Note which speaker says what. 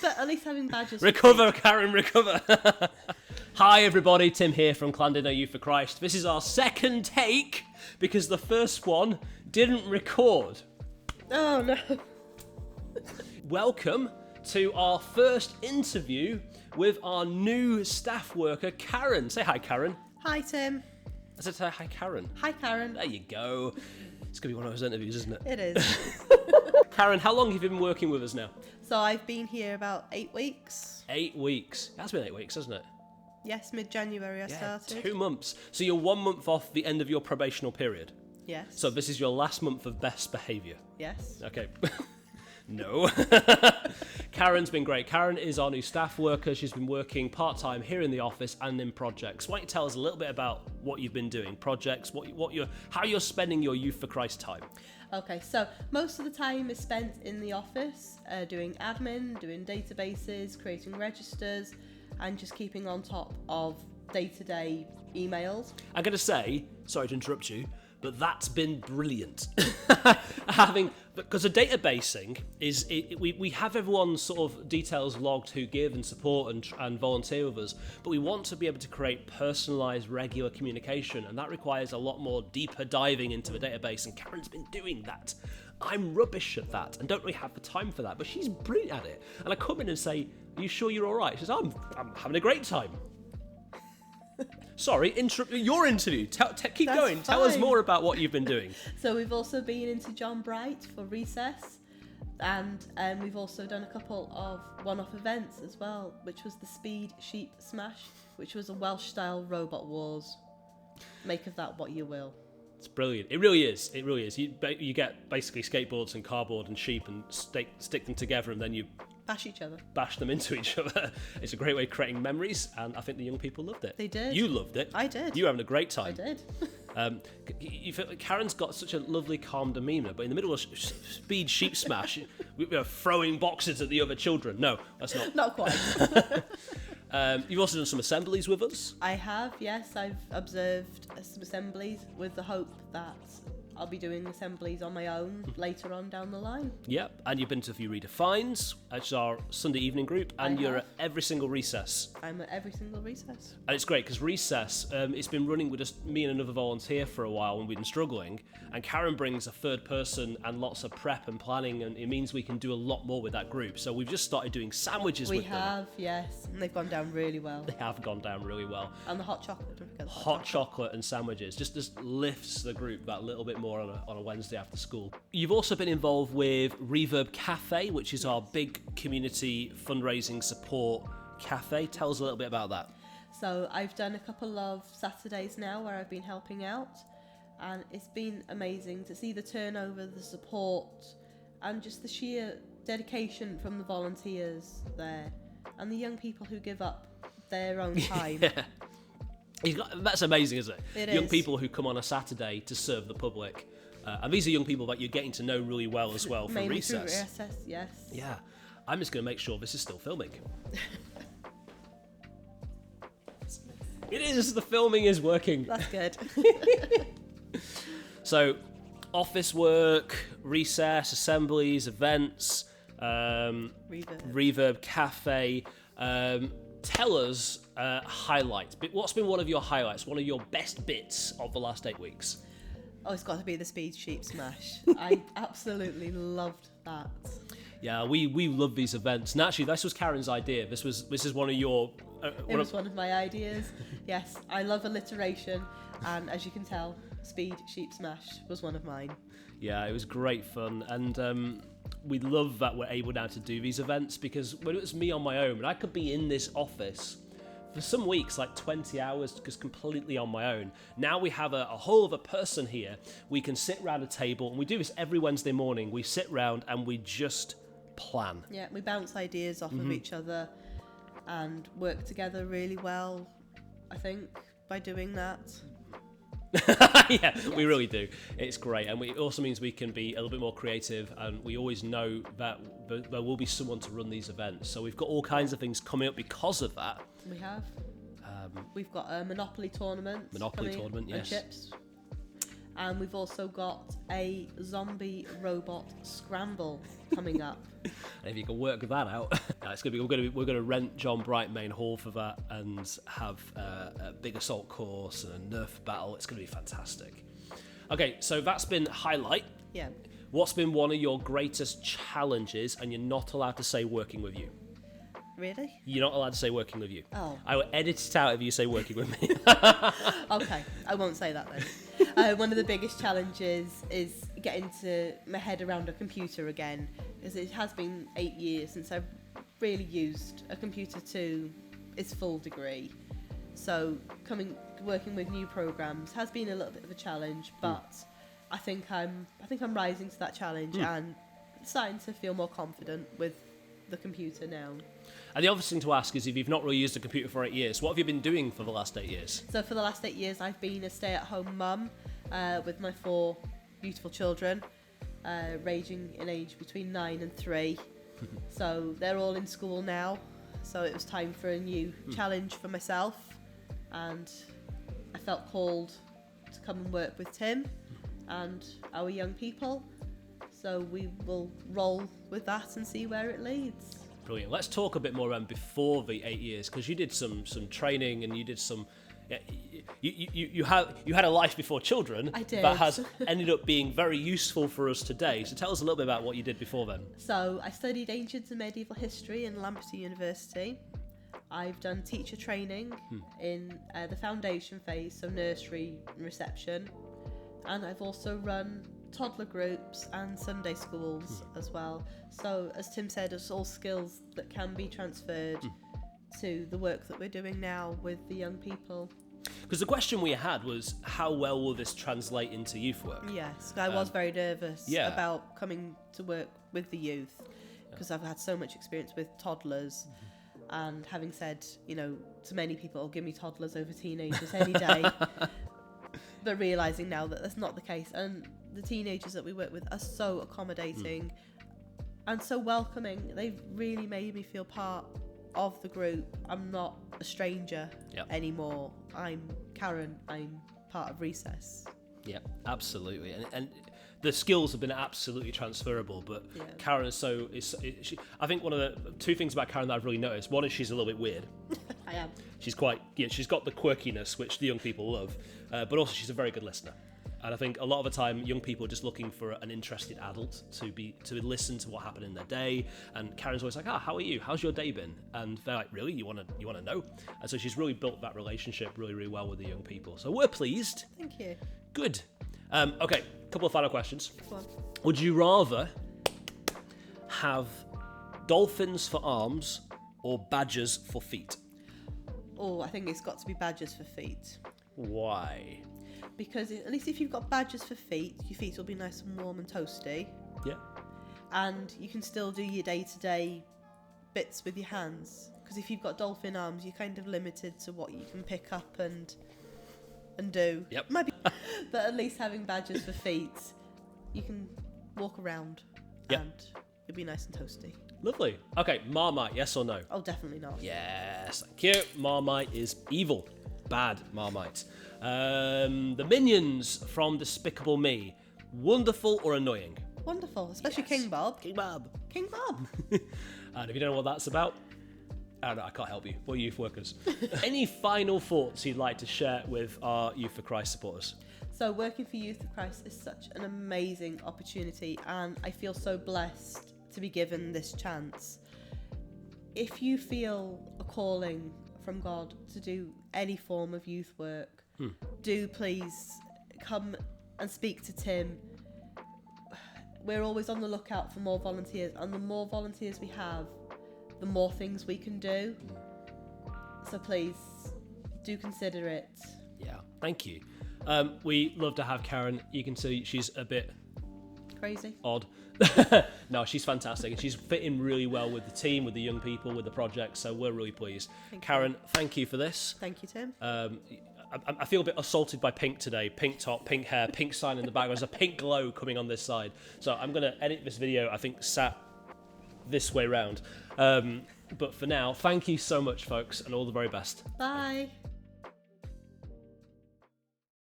Speaker 1: But at least having badges.
Speaker 2: Recover, Karen, recover. Hi, everybody. Tim here from Llandudno Youth for Christ. This is our second take because the first one didn't record.
Speaker 1: Oh, no.
Speaker 2: Welcome to our first interview with our new staff worker, Karen. Say hi, Karen.
Speaker 1: Hi, Tim.
Speaker 2: I said say hi, Karen.
Speaker 1: Hi, Karen.
Speaker 2: There you go. It's going to be one of those interviews, isn't it?
Speaker 1: It is.
Speaker 2: Karen, how long have you been working with us now?
Speaker 1: So I've been here about 8 weeks.
Speaker 2: 8 weeks. That's been 8 weeks, hasn't it?
Speaker 1: Yes, mid-January I
Speaker 2: Yeah,
Speaker 1: started.
Speaker 2: 2 months. So you're 1 month off the end of your probational period.
Speaker 1: Yes.
Speaker 2: So this is your last month of best behaviour.
Speaker 1: Yes.
Speaker 2: Okay. No. Karen's been great. Karen is our new staff worker. She's been working part-time here in the office and in projects. Why don't you tell us a little bit about what you've been doing, projects, how you're spending your Youth for Christ time?
Speaker 1: Okay, so most of the time is spent in the office, doing admin, doing databases, creating registers, and just keeping on top of day-to-day emails.
Speaker 2: I'm going to say, sorry to interrupt you, but that's been brilliant. Because the databasing is, we have everyone's sort of details logged who give and support and volunteer with us, but we want to be able to create personalised, regular communication, and that requires a lot more deeper diving into the database, and Karen's been doing that. I'm rubbish at that and don't really have the time for that, but she's brilliant at it. And I come in and say, are you sure you're all right? She says, I'm having a great time. Sorry, interrupt your interview. Keep
Speaker 1: That's
Speaker 2: going. Tell us
Speaker 1: fine.
Speaker 2: more about what you've been doing.
Speaker 1: So we've also been into John Bright for recess, and we've also done a couple of one-off events as well, which was the Speed Sheep Smash, which was a Welsh-style robot wars. Make of that what you will.
Speaker 2: It's brilliant. It really is. It really is. You get basically skateboards and cardboard and sheep and stick them together, and then you
Speaker 1: Bash each other.
Speaker 2: bash them into each other. It's a great way of creating memories, and I think the young people loved it.
Speaker 1: They did.
Speaker 2: You loved it.
Speaker 1: I did.
Speaker 2: You were having a great time.
Speaker 1: I did.
Speaker 2: You feel like Karen's got such a lovely, calm demeanour, but in the middle of Speed Sheep Smash, we were throwing boxes at the other children. No, that's not.
Speaker 1: Not quite.
Speaker 2: You've also done some assemblies with us.
Speaker 1: I have, yes. I've observed some assemblies with the hope that I'll be doing assemblies on my own later on down the line.
Speaker 2: Yep, and you've been to a few Redefines, which is our Sunday evening group, and you're at every single recess.
Speaker 1: I'm at every single recess.
Speaker 2: And it's great because recess, it's been running with just me and another volunteer for a while when we've been struggling, and Karen brings a third person and lots of prep and planning, and it means we can do a lot more with that group. So we've just started doing sandwiches with them.
Speaker 1: We have, yes, and they've gone down really well.
Speaker 2: They have gone down really well.
Speaker 1: And the hot chocolate, don't forget the
Speaker 2: Hot chocolate and sandwiches just lifts the group that little bit more on a Wednesday after school. You've also been involved with Reverb Cafe, which is our big community fundraising support cafe. Tell us a little bit about that.
Speaker 1: So I've done a couple of Saturdays now where I've been helping out, and it's been amazing to see the turnover, the support, and just the sheer dedication from the volunteers there, and the young people who give up their own time.
Speaker 2: Yeah. That's amazing, isn't it?
Speaker 1: It
Speaker 2: Young
Speaker 1: is.
Speaker 2: people who come on a Saturday to serve the public. And these are young people that you're getting to know really well as well from
Speaker 1: Mainly
Speaker 2: recess.
Speaker 1: through recess, yes.
Speaker 2: Yeah. I'm just going to make sure this is still filming. It is. The filming is working.
Speaker 1: That's good.
Speaker 2: So, office work, recess, assemblies, events, Reverb Cafe. Tell us highlights. What's been one of your highlights? One of your best bits of the last 8 weeks?
Speaker 1: Oh, it's got to be the Speed Sheep Smash. I absolutely loved that.
Speaker 2: Yeah, we love these events. And actually, this was Karen's idea. This is one of your...
Speaker 1: It was one of my ideas. Yes, I love alliteration, and as you can tell, Speed Sheep Smash was one of mine.
Speaker 2: Yeah, it was great fun, and we love that we're able now to do these events, because when it was me on my own, and I could be in this office for some weeks, like 20 hours, just completely on my own. Now we have a whole other person here. We can sit around a table, and we do this every Wednesday morning. We sit round and we just plan.
Speaker 1: Yeah, we bounce ideas off of each other and work together really well, I think, by doing that.
Speaker 2: Yeah, we really do. It's great, and it also means we can be a little bit more creative, and we always know that there will be someone to run these events. So we've got all kinds of things coming up because of that.
Speaker 1: We have. We've got a Monopoly tournament.
Speaker 2: Monopoly tournament,
Speaker 1: and
Speaker 2: yes.
Speaker 1: chips. And we've also got a zombie robot scramble coming up.
Speaker 2: And if you can work that out, it's gonna be we're gonna rent John Bright Main Hall for that and have a big assault course and a Nerf battle. It's gonna be fantastic. Okay, so that's been highlight.
Speaker 1: Yeah.
Speaker 2: What's been one of your greatest challenges, and you're not allowed to say working with you?
Speaker 1: Really?
Speaker 2: You're not allowed to say working with you.
Speaker 1: Oh.
Speaker 2: I will edit it out if you say working with me.
Speaker 1: Okay, I won't say that then. One of the biggest challenges is getting my head around a computer again, because it has been 8 years since I've really used a computer to its full degree. So working with new programs has been a little bit of a challenge, but I think I'm rising to that challenge and starting to feel more confident with the computer now.
Speaker 2: And the obvious thing to ask is, if you've not really used a computer for 8 years, what have you been doing for the last 8 years?
Speaker 1: So for the last 8 years, I've been a stay-at-home mum with my 4 beautiful children, ranging in age between 9 and 3. So they're all in school now. So it was time for a new challenge for myself, and I felt called to come and work with Tim and our young people. So we will roll with that and see where it leads.
Speaker 2: Brilliant. Let's talk a bit more before the 8 years, because you did some training and you did some. You had a life before children.
Speaker 1: I did.
Speaker 2: That has ended up being very useful for us today. So tell us a little bit about what you did before then.
Speaker 1: So I studied Ancient and Medieval History in Lampeter University. I've done teacher training in the foundation phase, so nursery and reception. And I've also run toddler groups and Sunday schools as well. So as Tim said, it's all skills that can be transferred to the work that we're doing now with the young people.
Speaker 2: Because the question we had was, how well will this translate into youth work?
Speaker 1: Yes, I was very nervous
Speaker 2: yeah.
Speaker 1: about coming to work with the youth, because I've had so much experience with toddlers. And having said, to many people, oh, give me toddlers over teenagers any day. But realising now that that's not the case. And the teenagers that we work with are so accommodating and so welcoming. They've really made me feel part of the group. I'm not a stranger anymore. I'm Karen. I'm part of Recess.
Speaker 2: Yeah, absolutely. And the skills have been absolutely transferable, but Karen she, I think one of the 2 things about Karen that I've really noticed, one is she's a little bit weird.
Speaker 1: I am.
Speaker 2: She's she's got the quirkiness, which the young people love, but also she's a very good listener. And I think a lot of the time, young people are just looking for an interested adult to listen to what happened in their day. And Karen's always like, how are you? How's your day been? And they're like, really? You want to know? And so she's really built that relationship really, really well with the young people. So we're pleased.
Speaker 1: Thank you.
Speaker 2: Good. Okay, couple of final questions.
Speaker 1: Go on.
Speaker 2: Would you rather have dolphins for arms or badgers for feet?
Speaker 1: Oh, I think it's got to be badgers for feet.
Speaker 2: Why?
Speaker 1: Because at least if you've got badgers for feet, your feet will be nice and warm and toasty.
Speaker 2: Yeah.
Speaker 1: And you can still do your day-to-day bits with your hands. Because if you've got dolphin arms, you're kind of limited to what you can pick up and do.
Speaker 2: Yep.
Speaker 1: Maybe, but at least having badgers for feet, you can walk around and you'll be nice and toasty.
Speaker 2: Lovely. Okay, Marmite, yes or no?
Speaker 1: Oh, definitely not.
Speaker 2: Yes, thank you. Marmite is evil. Bad Marmite. The minions from Despicable Me, wonderful or annoying?
Speaker 1: Wonderful, especially
Speaker 2: Yes.
Speaker 1: King Bob.
Speaker 2: King Bob.
Speaker 1: King Bob.
Speaker 2: And if you don't know what that's about, I don't know, I can't help you. We're youth workers. Any final thoughts you'd like to share with our Youth for Christ supporters?
Speaker 1: So working for Youth for Christ is such an amazing opportunity, and I feel so blessed to be given this chance. If you feel a calling from God to do any form of youth work, do please come and speak to Tim. We're always on the lookout for more volunteers, and the more volunteers we have, the more things we can do. So please do consider it.
Speaker 2: Yeah, thank you. We love to have Karen. You can see she's a bit
Speaker 1: Crazy.
Speaker 2: odd. No, she's fantastic, and she's fitting really well with the team, with the young people, with the project, so we're really pleased. Karen, thank you for this.
Speaker 1: Thank you, Tim.
Speaker 2: I feel a bit assaulted by pink today. Pink top, pink hair, pink sign in the background. There's a pink glow coming on this side. So I'm going to edit this video, I think, sat this way round. But for now, thank you so much, folks, and all the very best.
Speaker 1: Bye.